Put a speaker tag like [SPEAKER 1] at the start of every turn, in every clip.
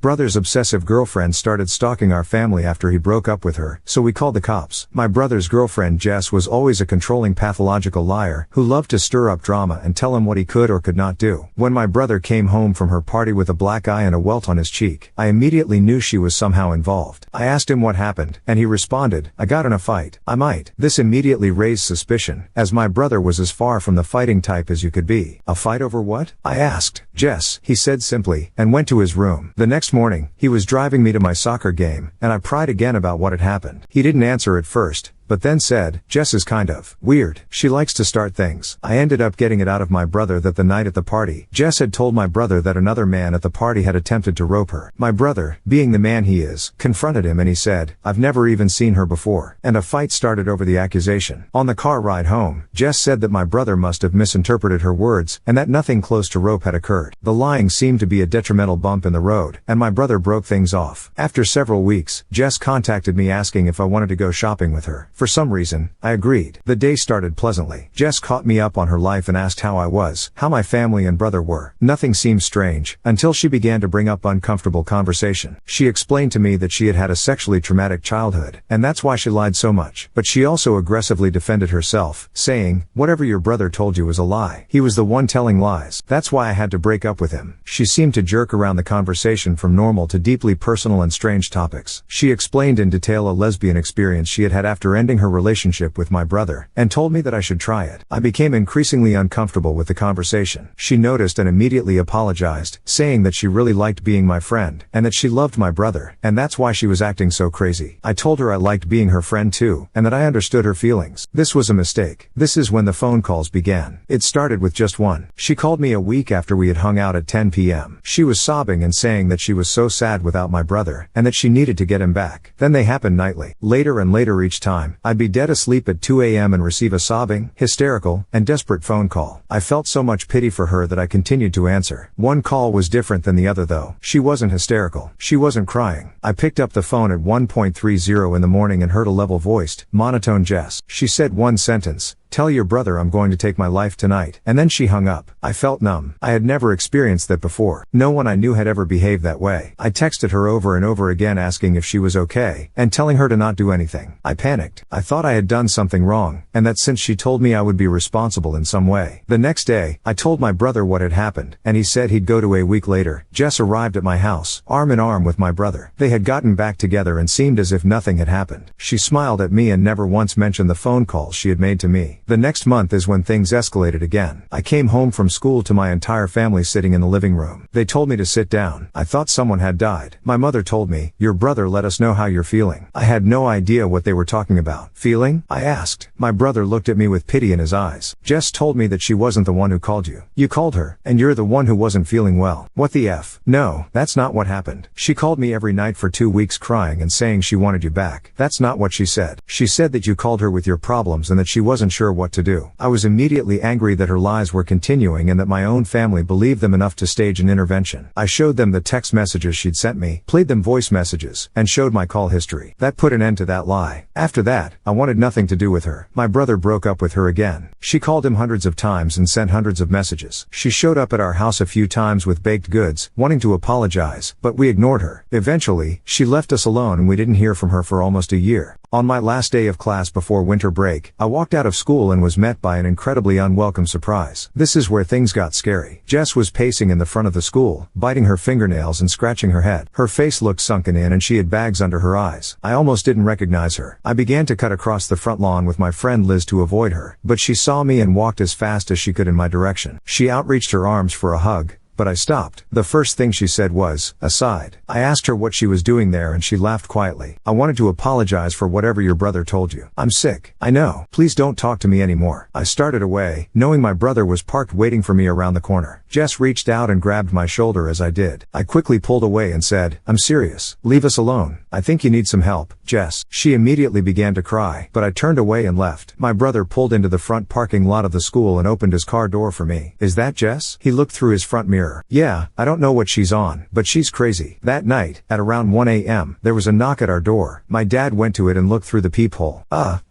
[SPEAKER 1] brother's obsessive girlfriend started stalking our family after he broke up with her, so we called the cops. My brother's girlfriend Jess was always a controlling pathological liar who loved to stir up drama and tell him what he could or could not do. When my brother came home from her party with a black eye and a welt on his cheek, I immediately knew she was somehow involved. I asked him what happened, and he responded, "I got in a fight. I might." This immediately raised suspicion, as my brother was as far from the fighting type as you could be. "A fight over what?" I asked. "Jess," he said simply, and went to his room. The next morning, he was driving me to my soccer game, and I pried again about what had happened. He didn't answer at first, but then said, "Jess is kind of weird. She likes to start things." I ended up getting it out of my brother that the night at the party, Jess had told my brother that another man at the party had attempted to rope her. My brother, being the man he is, confronted him and he said, "I've never even seen her before." And a fight started over the accusation. On the car ride home, Jess said that my brother must have misinterpreted her words, and that nothing close to rope had occurred. The lying seemed to be a detrimental bump in the road, and my brother broke things off. After several weeks, Jess contacted me asking if I wanted to go shopping with her. For some reason, I agreed. The day started pleasantly. Jess caught me up on her life and asked how I was, how my family and brother were. Nothing seemed strange, until she began to bring up uncomfortable conversation. She explained to me that she had had a sexually traumatic childhood, and that's why she lied so much. But she also aggressively defended herself, saying, "Whatever your brother told you was a lie. He was the one telling lies. That's why I had to break up with him." She seemed to jerk around the conversation from normal to deeply personal and strange topics. She explained in detail a lesbian experience she had had after ending her relationship with my brother, and told me that I should try it. I became increasingly uncomfortable with the conversation. She noticed and immediately apologized, saying that she really liked being my friend, and that she loved my brother, and that's why she was acting so crazy. I told her I liked being her friend too, and that I understood her feelings. This was a mistake. This is when the phone calls began. It started with just one. She called me a week after we had hung out at 10 p.m. She was sobbing and saying that she was so sad without my brother, and that she needed to get him back. Then they happened nightly. Later and later each time, I'd be dead asleep at 2 a.m. and receive a sobbing, hysterical, and desperate phone call. I felt so much pity for her that I continued to answer. One call was different than the other though. She wasn't hysterical. She wasn't crying. I picked up the phone at 1:30 in the morning and heard a level-voiced, monotone Jess. She said one sentence, "Tell your brother I'm going to take my life tonight." And then she hung up. I felt numb. I had never experienced that before. No one I knew had ever behaved that way. I texted her over and over again asking if she was okay, and telling her to not do anything. I panicked. I thought I had done something wrong, and that since she told me I would be responsible in some way. The next day, I told my brother what had happened, and he said he'd go to. A week later, Jess arrived at my house, arm in arm with my brother. They had gotten back together and seemed as if nothing had happened. She smiled at me and never once mentioned the phone calls she had made to me. The next month is when things escalated again. I came home from school to my entire family sitting in the living room. They told me to sit down. I thought someone had died. My mother told me, "Your brother let us know how you're feeling." I had no idea what they were talking about. "Feeling?" I asked. My brother looked at me with pity in his eyes. "Jess told me that she wasn't the one who called you. You called her, and you're the one who wasn't feeling well." "What the F? No, that's not what happened. She called me every night for 2 weeks crying and saying she wanted you back." "That's not what she said. She said that you called her with your problems and that she wasn't sure what to do." I was immediately angry that her lies were continuing and that my own family believed them enough to stage an intervention. I showed them the text messages she'd sent me, played them voice messages, and showed my call history. That put an end to that lie. After that, I wanted nothing to do with her. My brother broke up with her again. She called him hundreds of times and sent hundreds of messages. She showed up at our house a few times with baked goods, wanting to apologize, but we ignored her. Eventually, she left us alone and we didn't hear from her for almost a year. On my last day of class before winter break, I walked out of school and was met by an incredibly unwelcome surprise. This is where things got scary. Jess was pacing in the front of the school, biting her fingernails and scratching her head. Her face looked sunken in and she had bags under her eyes. I almost didn't recognize her. I began to cut across the front lawn with my friend Liz to avoid her, but she saw me and walked as fast as she could in my direction. She outreached her arms for a hug, but I stopped. The first thing she said was, "Aside." I asked her what she was doing there and she laughed quietly. "I wanted to apologize for whatever your brother told you. I'm sick. I know. Please don't talk to me anymore." I started away, knowing my brother was parked waiting for me around the corner. Jess reached out and grabbed my shoulder as I did. I quickly pulled away and said, "I'm serious. Leave us alone. I think you need some help, Jess." She immediately began to cry, but I turned away and left. My brother pulled into the front parking lot of the school and opened his car door for me. "Is that Jess?" He looked through his front mirror. "Yeah, I don't know what she's on, but she's crazy." That night, at around 1 a.m., there was a knock at our door. My dad went to it and looked through the peephole.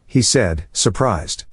[SPEAKER 1] He said, surprised.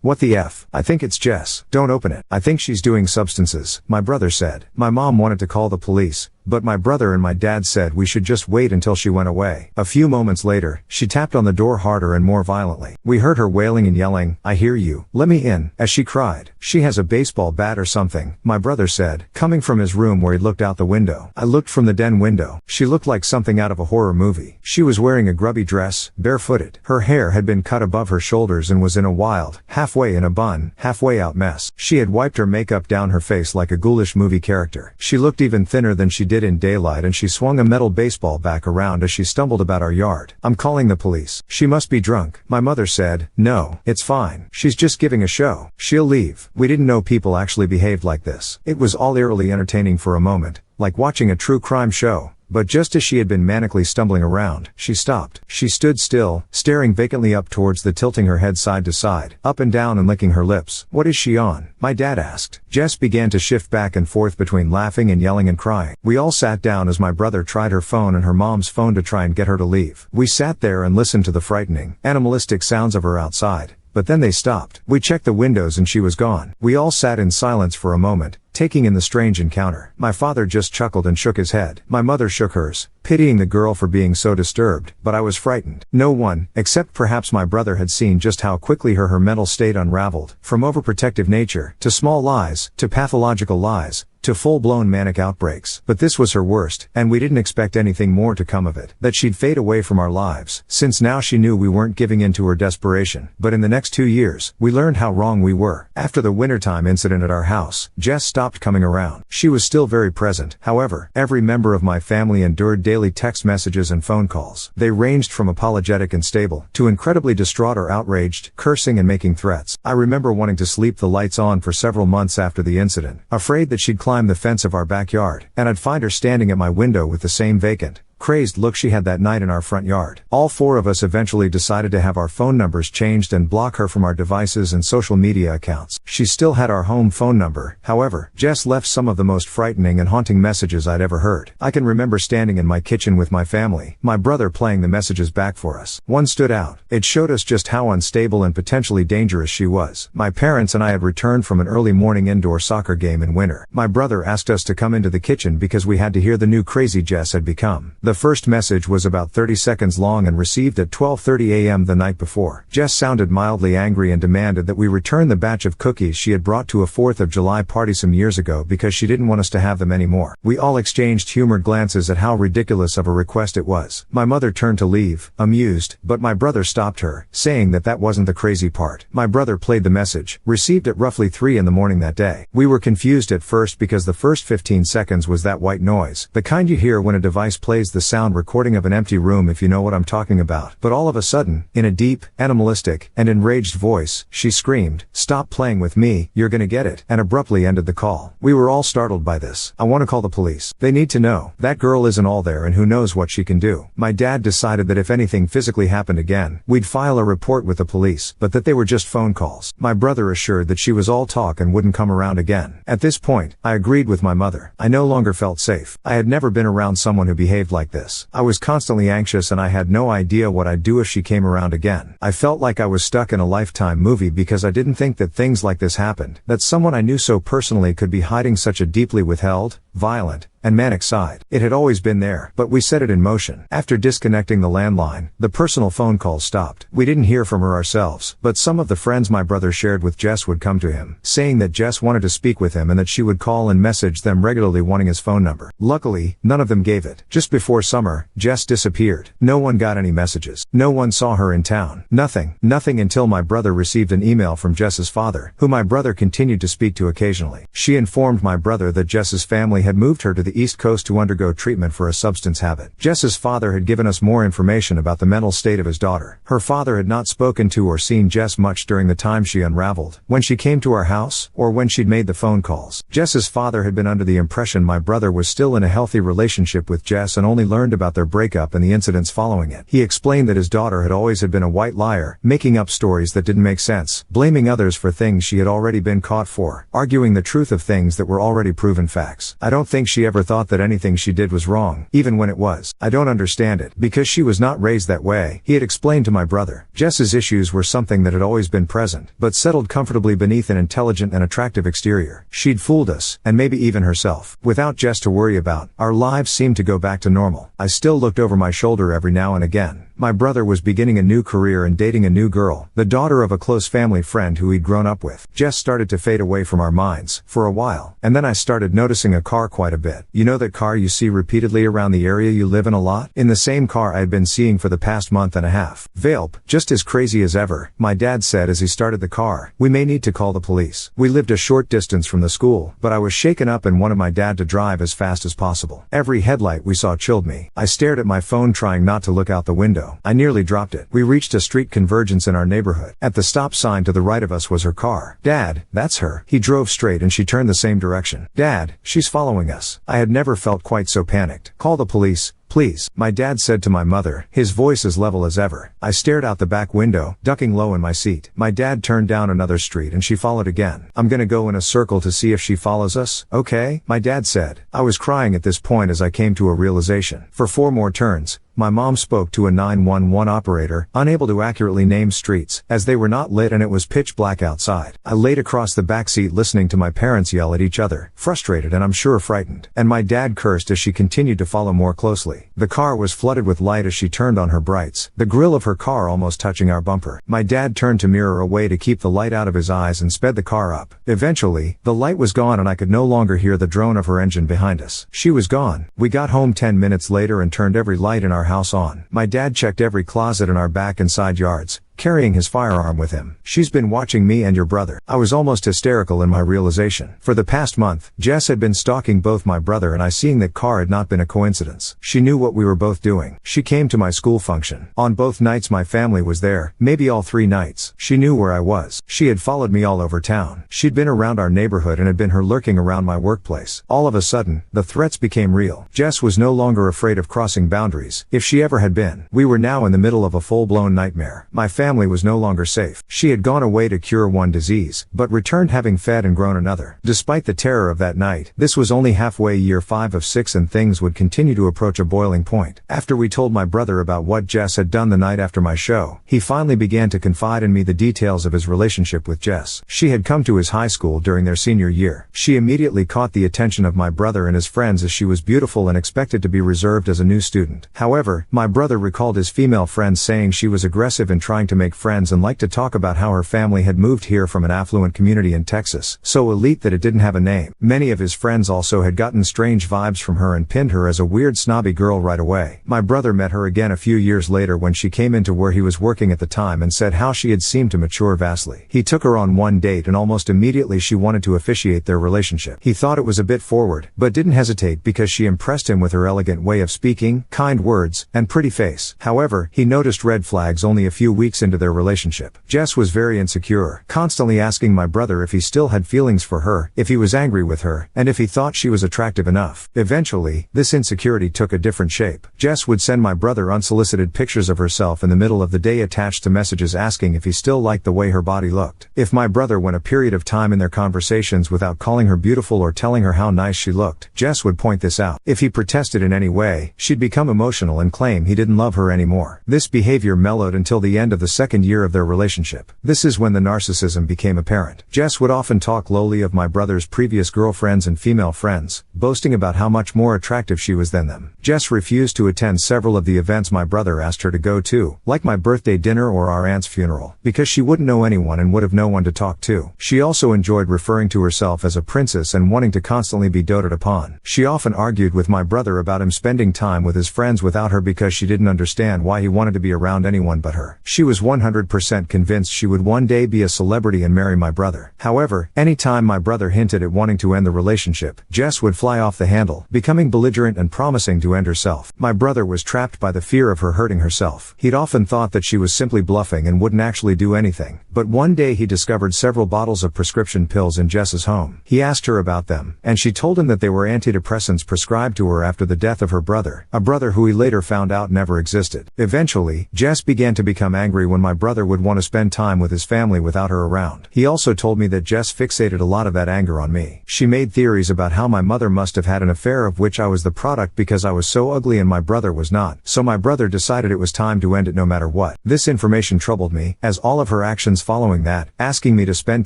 [SPEAKER 1] What the F? I think it's Jess." "Don't open it. I think she's doing substances," my brother said. My mom wanted to call the police, but my brother and my dad said we should just wait until she went away. A few moments later, she tapped on the door harder and more violently. We heard her wailing and yelling, "I hear you, let me in," as she cried. "She has a baseball bat or something," my brother said, coming from his room where he looked out the window. I looked from the den window. She looked like something out of a horror movie. She was wearing a grubby dress, barefooted. Her hair had been cut above her shoulders and was in a wild, halfway in a bun, halfway out mess. She had wiped her makeup down her face like a ghoulish movie character. She looked even thinner than she did in daylight, and she swung a metal baseball bat around as she stumbled about our yard. "I'm calling the police. She must be drunk," my mother said. "No, it's fine. She's just giving a show. She'll leave." We didn't know people actually behaved like this. It was all eerily entertaining for a moment, like watching a true crime show. But just as she had been manically stumbling around, she stopped. She stood still, staring vacantly up towards the, tilting her head side to side, up and down and licking her lips. "What is she on?" my dad asked. Jess began to shift back and forth between laughing and yelling and crying. We all sat down as my brother tried her phone and her mom's phone to try and get her to leave. We sat there and listened to the frightening, animalistic sounds of her outside. But then they stopped. We checked the windows and she was gone. We all sat in silence for a moment, taking in the strange encounter. My father just chuckled and shook his head. My mother shook hers, pitying the girl for being so disturbed, but I was frightened. No one, except perhaps my brother, had seen just how quickly her mental state unraveled, from overprotective nature, to small lies, to pathological lies, to full-blown manic outbreaks. But this was her worst, and we didn't expect anything more to come of it. That she'd fade away from our lives, since now she knew we weren't giving in to her desperation. But in the next 2 years, we learned how wrong we were. After the wintertime incident at our house, Jess stopped coming around. She was still very present. However, every member of my family endured daily text messages and phone calls. They ranged from apologetic and stable, to incredibly distraught or outraged, cursing and making threats. I remember wanting to sleep the lights on for several months after the incident, afraid that she'd climb the fence of our backyard, and I'd find her standing at my window with the same vacant, crazed look she had that night in our front yard. All four of us eventually decided to have our phone numbers changed and block her from our devices and social media accounts. She still had our home phone number, however. Jess left some of the most frightening and haunting messages I'd ever heard. I can remember standing in my kitchen with my family, my brother playing the messages back for us. One stood out. It showed us just how unstable and potentially dangerous she was. My parents and I had returned from an early morning indoor soccer game in winter. My brother asked us to come into the kitchen because we had to hear the new crazy Jess had become. The first message was about 30 seconds long and received at 12:30 a.m. the night before. Jess sounded mildly angry and demanded that we return the batch of cookies she had brought to a 4th of July party some years ago because she didn't want us to have them anymore. We all exchanged humored glances at how ridiculous of a request it was. My mother turned to leave, amused, but my brother stopped her, saying that that wasn't the crazy part. My brother played the message, received at roughly 3 in the morning that day. We were confused at first because the first 15 seconds was that white noise, the kind you hear when a device plays the sound recording of an empty room, if you know what I'm talking about. But all of a sudden, in a deep, animalistic, and enraged voice, she screamed, "Stop playing with me, you're gonna get it," and abruptly ended the call. We were all startled by this. "I want to call the police. They need to know. That girl isn't all there and who knows what she can do." My dad decided that if anything physically happened again, we'd file a report with the police, but that they were just phone calls. My brother assured that she was all talk and wouldn't come around again. At this point, I agreed with my mother. I no longer felt safe. I had never been around someone who behaved like this. I was constantly anxious and I had no idea what I'd do if she came around again. I felt like I was stuck in a Lifetime movie because I didn't think that things like this happened, that someone I knew so personally could be hiding such a deeply withheld, violent, and manic side. It had always been there, but we set it in motion. After disconnecting the landline, the personal phone calls stopped. We didn't hear from her ourselves, but some of the friends my brother shared with Jess would come to him, saying that Jess wanted to speak with him and that she would call and message them regularly wanting his phone number. Luckily, none of them gave it. Just before summer, Jess disappeared. No one got any messages. No one saw her in town. Nothing until my brother received an email from Jess's father, who my brother continued to speak to occasionally. She informed my brother that Jess's family had moved her to the East Coast to undergo treatment for a substance habit. Jess's father had given us more information about the mental state of his daughter. Her father had not spoken to or seen Jess much during the time she unraveled, when she came to our house, or when she'd made the phone calls. Jess's father had been under the impression my brother was still in a healthy relationship with Jess and only learned about their breakup and the incidents following it. He explained that his daughter had always been a white liar, making up stories that didn't make sense, blaming others for things she had already been caught for, arguing the truth of things that were already proven facts. I'd don't think she ever thought that anything she did was wrong, even when it was. I don't understand it, because she was not raised that way, he had explained to my brother. Jess's issues were something that had always been present, but settled comfortably beneath an intelligent and attractive exterior. She'd fooled us, and maybe even herself. Without Jess to worry about, our lives seemed to go back to normal. I still looked over my shoulder every now and again. My brother was beginning a new career and dating a new girl, the daughter of a close family friend who he'd grown up with. Jess started to fade away from our minds, for a while, and then I started noticing a car quite a bit. You know that car you see repeatedly around the area you live in a lot? In the same car I had been seeing for the past month and a half. Velp, just as crazy as ever, my dad said as he started the car. We may need to call the police. We lived a short distance from the school, but I was shaken up and wanted my dad to drive as fast as possible. Every headlight we saw chilled me. I stared at my phone trying not to look out the window. I nearly dropped it. We reached a street convergence in our neighborhood. At the stop sign to the right of us was her car. Dad, that's her. He drove straight and she turned the same direction. Dad, she's following us. I had never felt quite so panicked. Call the police, please, my dad said to my mother, his voice as level as ever. I stared out the back window, ducking low in my seat. My dad turned down another street and she followed again. I'm gonna go in a circle to see if she follows us, okay? My dad said. I was crying at this point as I came to a realization. For 4 more turns, my mom spoke to a 911 operator, unable to accurately name streets, as they were not lit and it was pitch black outside. I laid across the backseat listening to my parents yell at each other, frustrated and I'm sure frightened. And my dad cursed as she continued to follow more closely. The car was flooded with light as she turned on her brights, the grille of her car almost touching our bumper. My dad turned to mirror away to keep the light out of his eyes and sped the car up. Eventually, the light was gone and I could no longer hear the drone of her engine behind us. She was gone. We got home 10 minutes later and turned every light in our house on. My dad checked every closet in our back and side yards, carrying his firearm with him. She's been watching me and your brother. I was almost hysterical in my realization. For the past month, Jess had been stalking both my brother and I. Seeing that car had not been a coincidence. She knew what we were both doing. She came to my school function. On both nights my family was there, maybe all 3 nights. She knew where I was. She had followed me all over town. She'd been around our neighborhood and had been her lurking around my workplace. All of a sudden, the threats became real. Jess was no longer afraid of crossing boundaries, if she ever had been. We were now in the middle of a full-blown nightmare. My family was no longer safe. She had gone away to cure one disease, but returned having fed and grown another. Despite the terror of that night, this was only halfway year 5 of 6 and things would continue to approach a boiling point. After we told my brother about what Jess had done the night after my show, he finally began to confide in me the details of his relationship with Jess. She had come to his high school during their senior year. She immediately caught the attention of my brother and his friends as she was beautiful and expected to be reserved as a new student. However, my brother recalled his female friends saying she was aggressive and trying to make friends and liked to talk about how her family had moved here from an affluent community in Texas, so elite that it didn't have a name. Many of his friends also had gotten strange vibes from her and pinned her as a weird snobby girl right away. My brother met her again a few years later when she came into where he was working at the time and said how she had seemed to mature vastly. He took her on one date and almost immediately she wanted to officiate their relationship. He thought it was a bit forward, but didn't hesitate because she impressed him with her elegant way of speaking, kind words, and pretty face. However, he noticed red flags only a few weeks into their relationship. Jess was very insecure, constantly asking my brother if he still had feelings for her, if he was angry with her, and if he thought she was attractive enough. Eventually, this insecurity took a different shape. Jess would send my brother unsolicited pictures of herself in the middle of the day attached to messages asking if he still liked the way her body looked. If my brother went a period of time in their conversations without calling her beautiful or telling her how nice she looked, Jess would point this out. If he protested in any way, she'd become emotional and claim he didn't love her anymore. This behavior mellowed until the end of the second year of their relationship. This is when the narcissism became apparent. Jess would often talk lowly of my brother's previous girlfriends and female friends, boasting about how much more attractive she was than them. Jess refused to attend several of the events my brother asked her to go to, like my birthday dinner or our aunt's funeral, because she wouldn't know anyone and would have no one to talk to. She also enjoyed referring to herself as a princess and wanting to constantly be doted upon. She often argued with my brother about him spending time with his friends without her because she didn't understand why he wanted to be around anyone but her. She was 100% convinced she would one day be a celebrity and marry my brother. However, anytime my brother hinted at wanting to end the relationship, Jess would fly off the handle, becoming belligerent and promising to end herself. My brother was trapped by the fear of her hurting herself. He'd often thought that she was simply bluffing and wouldn't actually do anything, but one day he discovered several bottles of prescription pills in Jess's home. He asked her about them, and she told him that they were antidepressants prescribed to her after the death of her brother, a brother who he later found out never existed. Eventually, Jess began to become angry when my brother would want to spend time with his family without her around. He also told me that Jess fixated a lot of that anger on me. She made theories about how my mother must have had an affair of which I was the product because I was so ugly and my brother was not, so my brother decided it was time to end it no matter what. This information troubled me, as all of her actions following that, asking me to spend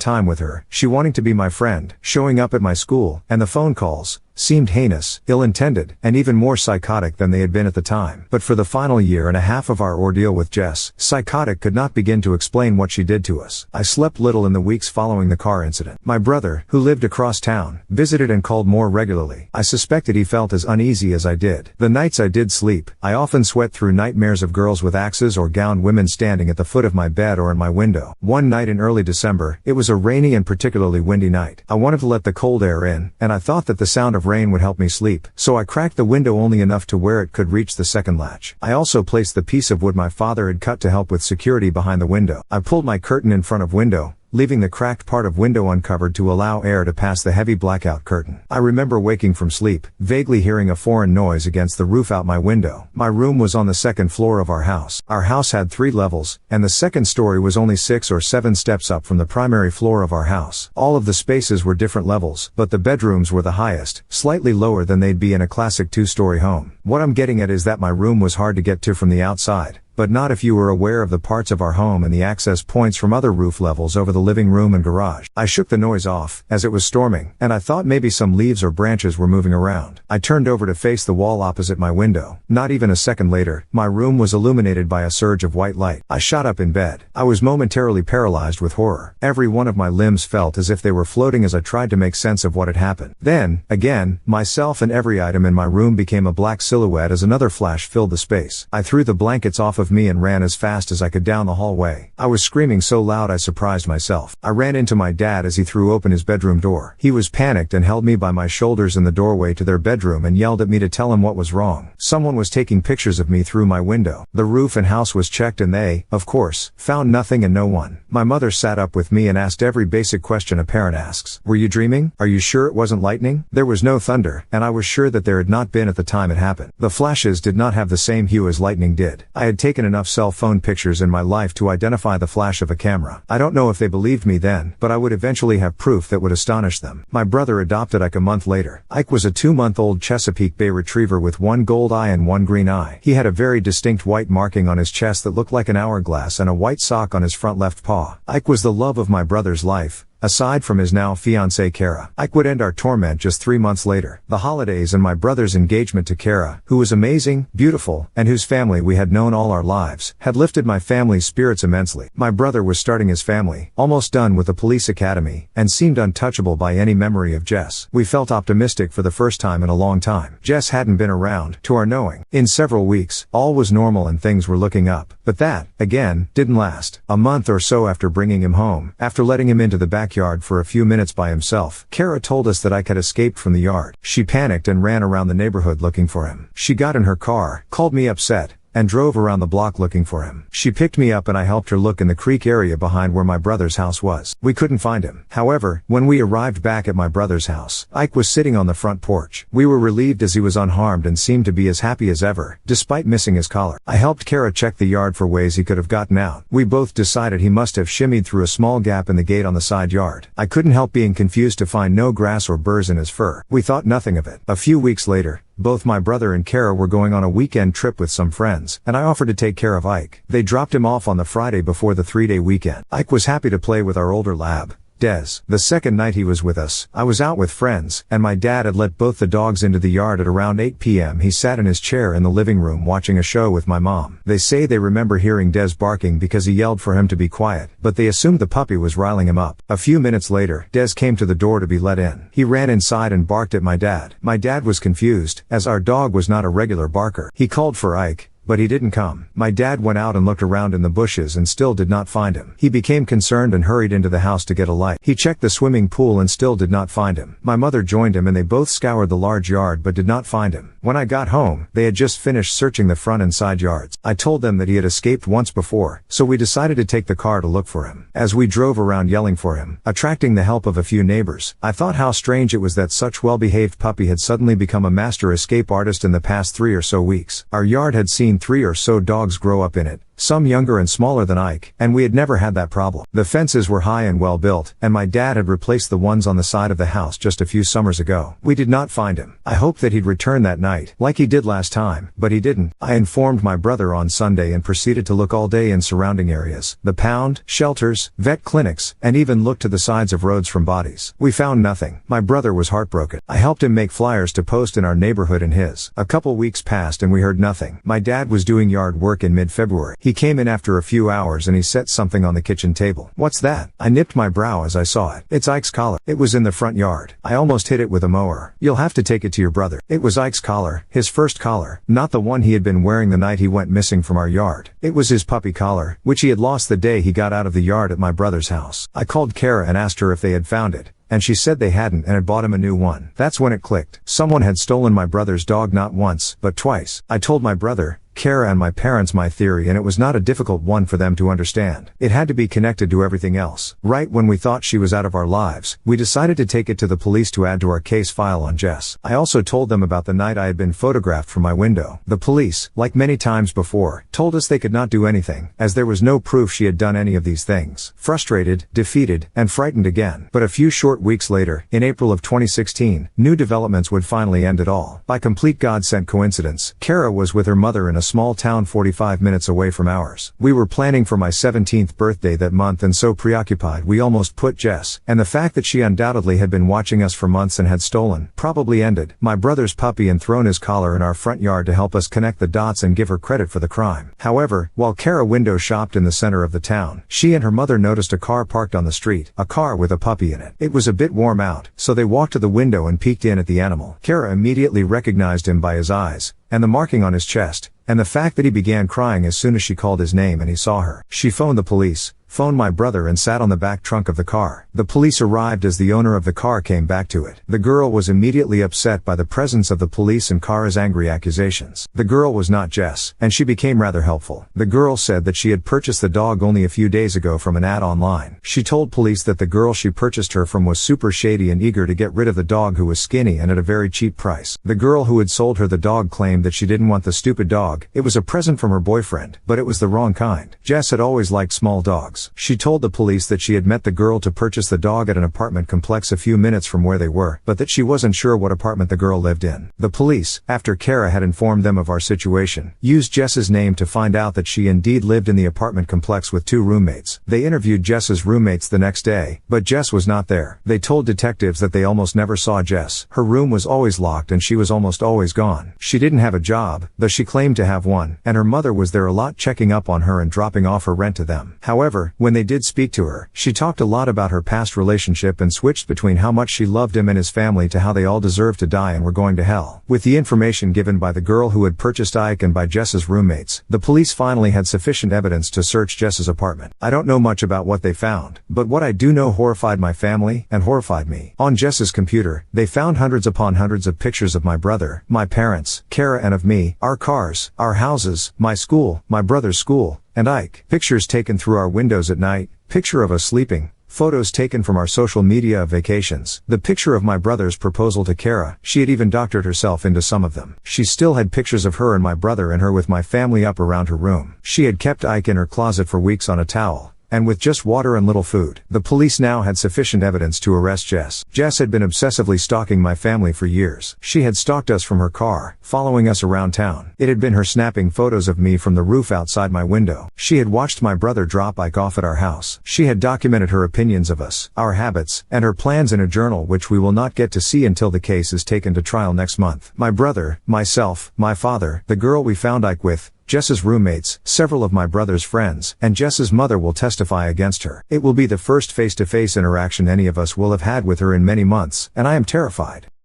[SPEAKER 1] time with her, she wanting to be my friend, showing up at my school, and the phone calls, seemed heinous, ill-intended, and even more psychotic than they had been at the time. But for the final year and a half of our ordeal with Jess, psychotic could not begin to explain what she did to us. I slept little in the weeks following the car incident. My brother, who lived across town, visited and called more regularly. I suspected he felt as uneasy as I did. The nights I did sleep, I often sweat through nightmares of girls with axes or gowned women standing at the foot of my bed or in my window. One night in early December, it was a rainy and particularly windy night. I wanted to let the cold air in, and I thought that the sound of rain would help me sleep, so I cracked the window only enough to where it could reach the second latch. I also placed the piece of wood my father had cut to help with security behind the window. I pulled my curtain in front of window, leaving the cracked part of window uncovered to allow air to pass the heavy blackout curtain. I remember waking from sleep, vaguely hearing a foreign noise against the roof out my window. My room was on the second floor of our house. Our house had 3 levels, and the second story was only 6 or 7 steps up from the primary floor of our house. All of the spaces were different levels, but the bedrooms were the highest, slightly lower than they'd be in a classic 2-story home. What I'm getting at is that my room was hard to get to from the outside, but not if you were aware of the parts of our home and the access points from other roof levels over the living room and garage. I shook the noise off, as it was storming, and I thought maybe some leaves or branches were moving around. I turned over to face the wall opposite my window. Not even a second later, my room was illuminated by a surge of white light. I shot up in bed. I was momentarily paralyzed with horror. Every one of my limbs felt as if they were floating as I tried to make sense of what had happened. Then, again, myself and every item in my room became a black silhouette as another flash filled the space. I threw the blankets off of me and ran as fast as I could down the hallway. I was screaming so loud I surprised myself. I ran into my dad as he threw open his bedroom door. He was panicked and held me by my shoulders in the doorway to their bedroom and yelled at me to tell him what was wrong. Someone was taking pictures of me through my window. The roof and house was checked and they, of course, found nothing and no one. My mother sat up with me and asked every basic question a parent asks. Were you dreaming? Are you sure it wasn't lightning? There was no thunder, and I was sure that there had not been at the time it happened. The flashes did not have the same hue as lightning did. I had taken enough cell phone pictures in my life to identify the flash of a camera. I don't know if they believed me then, but I would eventually have proof that would astonish them. My brother adopted Ike a month later. Ike was a 2-month-old Chesapeake Bay Retriever with 1 gold eye and 1 green eye. He had a very distinct white marking on his chest that looked like an hourglass and a white sock on his front left paw. Ike was the love of my brother's life, aside from his now fiancée Kara. Ike would end our torment just 3 months later. The holidays and my brother's engagement to Kara, who was amazing, beautiful, and whose family we had known all our lives, had lifted my family's spirits immensely. My brother was starting his family, almost done with the police academy, and seemed untouchable by any memory of Jess. We felt optimistic for the first time in a long time. Jess hadn't been around, to our knowing. In several weeks, all was normal and things were looking up. But that, again, didn't last. A month or so after bringing him home, after letting him into the backyard for a few minutes by himself, Kara told us that Ike had escaped from the yard. She panicked and ran around the neighborhood looking for him. She got in her car, called me upset, and drove around the block looking for him. She picked me up and I helped her look in the creek area behind where my brother's house was. We couldn't find him. However, when we arrived back at my brother's house, Ike was sitting on the front porch. We were relieved as he was unharmed and seemed to be as happy as ever, despite missing his collar. I helped Kara check the yard for ways he could have gotten out. We both decided he must have shimmied through a small gap in the gate on the side yard. I couldn't help being confused to find no grass or burrs in his fur. We thought nothing of it. A few weeks later, both my brother and Kara were going on a weekend trip with some friends, and I offered to take care of Ike. They dropped him off on the Friday before the 3-day weekend. Ike was happy to play with our older lab, Des. The second night he was with us, I was out with friends, and my dad had let both the dogs into the yard at around 8 p.m. He sat in his chair in the living room watching a show with my mom. They say they remember hearing Des barking because he yelled for him to be quiet, but they assumed the puppy was riling him up. A few minutes later, Des came to the door to be let in. He ran inside and barked at my dad. My dad was confused, as our dog was not a regular barker. He called for Ike, but he didn't come. My dad went out and looked around in the bushes and still did not find him. He became concerned and hurried into the house to get a light. He checked the swimming pool and still did not find him. My mother joined him and they both scoured the large yard but did not find him. When I got home, they had just finished searching the front and side yards. I told them that he had escaped once before, so we decided to take the car to look for him. As we drove around yelling for him, attracting the help of a few neighbors, I thought how strange it was that such well-behaved puppy had suddenly become a master escape artist in the past 3 or so weeks. Our yard had seen 3 or so dogs grow up in it, some younger and smaller than Ike, and we had never had that problem. The fences were high and well built, and my dad had replaced the ones on the side of the house just a few summers ago. We did not find him. I hoped that he'd return that night, like he did last time, but he didn't. I informed my brother on Sunday and proceeded to look all day in surrounding areas, the pound, shelters, vet clinics, and even looked to the sides of roads from bodies. We found nothing. My brother was heartbroken. I helped him make flyers to post in our neighborhood and his. A couple weeks passed and we heard nothing. My dad was doing yard work in mid-February. He came in after a few hours and he set something on the kitchen table. "What's that?" I nipped my brow as I saw it. "It's Ike's collar. It was in the front yard. I almost hit it with a mower. You'll have to take it to your brother." It was Ike's collar, his first collar, not the one he had been wearing the night he went missing from our yard. It was his puppy collar, which he had lost the day he got out of the yard at my brother's house. I called Kara and asked her if they had found it, and she said they hadn't and had bought him a new one. That's when it clicked. Someone had stolen my brother's dog not once, but twice. I told my brother, Kara, and my parents my theory, and it was not a difficult one for them to understand. It had to be connected to everything else. Right when we thought she was out of our lives, we decided to take it to the police to add to our case file on Jess. I also told them about the night I had been photographed from my window. The police, like many times before, told us they could not do anything, as there was no proof she had done any of these things. Frustrated, defeated, and frightened again. But a few short weeks later, in April of 2016, new developments would finally end it all. By complete God-sent coincidence, Kara was with her mother in a small town 45 minutes away from ours. We were planning for my 17th birthday that month and so preoccupied we almost put Jess, and the fact that she undoubtedly had been watching us for months and had stolen, probably ended, my brother's puppy and thrown his collar in our front yard to help us connect the dots and give her credit for the crime. However, while Kara window shopped in the center of the town, she and her mother noticed a car parked on the street, a car with a puppy in it. It was a bit warm out, so they walked to the window and peeked in at the animal. Kara immediately recognized him by his eyes, and the marking on his chest, and the fact that he began crying as soon as she called his name and he saw her. She phoned the police, phoned my brother, and sat on the back trunk of the car. The police arrived as the owner of the car came back to it. The girl was immediately upset by the presence of the police and Kara's angry accusations. The girl was not Jess, and she became rather helpful. The girl said that she had purchased the dog only a few days ago from an ad online. She told police that the girl she purchased her from was super shady and eager to get rid of the dog, who was skinny and at a very cheap price. The girl who had sold her the dog claimed that she didn't want the stupid dog. It was a present from her boyfriend, but it was the wrong kind. Jess had always liked small dogs. She told the police that she had met the girl to purchase the dog at an apartment complex a few minutes from where they were, but that she wasn't sure what apartment the girl lived in. The police, after Kara had informed them of our situation, used Jess's name to find out that she indeed lived in the apartment complex with 2 roommates. They interviewed Jess's roommates the next day, but Jess was not there. They told detectives that they almost never saw Jess. Her room was always locked and she was almost always gone. She didn't have a job, though she claimed to have one, and her mother was there a lot, checking up on her and dropping off her rent to them. However, when they did speak to her, she talked a lot about her past relationship and switched between how much she loved him and his family to how they all deserved to die and were going to hell. With the information given by the girl who had purchased Ike and by Jess's roommates, the police finally had sufficient evidence to search Jess's apartment. I don't know much about what they found, but what I do know horrified my family and horrified me. On Jess's computer, they found hundreds upon hundreds of pictures of my brother, my parents, Kara, and of me, our cars, our houses, my school, my brother's school, and Ike. Pictures taken through our windows at night, picture of us sleeping, photos taken from our social media of vacations, the picture of my brother's proposal to Kara. She had even doctored herself into some of them. She still had pictures of her and my brother and her with my family up around her room. She had kept Ike in her closet for weeks on a towel, and with just water and little food. The police now had sufficient evidence to arrest Jess. Jess had been obsessively stalking my family for years. She had stalked us from her car, following us around town. It had been her snapping photos of me from the roof outside my window. She had watched my brother drop Ike off at our house. She had documented her opinions of us, our habits, and her plans in a journal which we will not get to see until the case is taken to trial next month. My brother, myself, my father, the girl we found Ike with, Jess's roommates, several of my brother's friends, and Jess's mother will testify against her. It will be the first face-to-face interaction any of us will have had with her in many months, and I am terrified.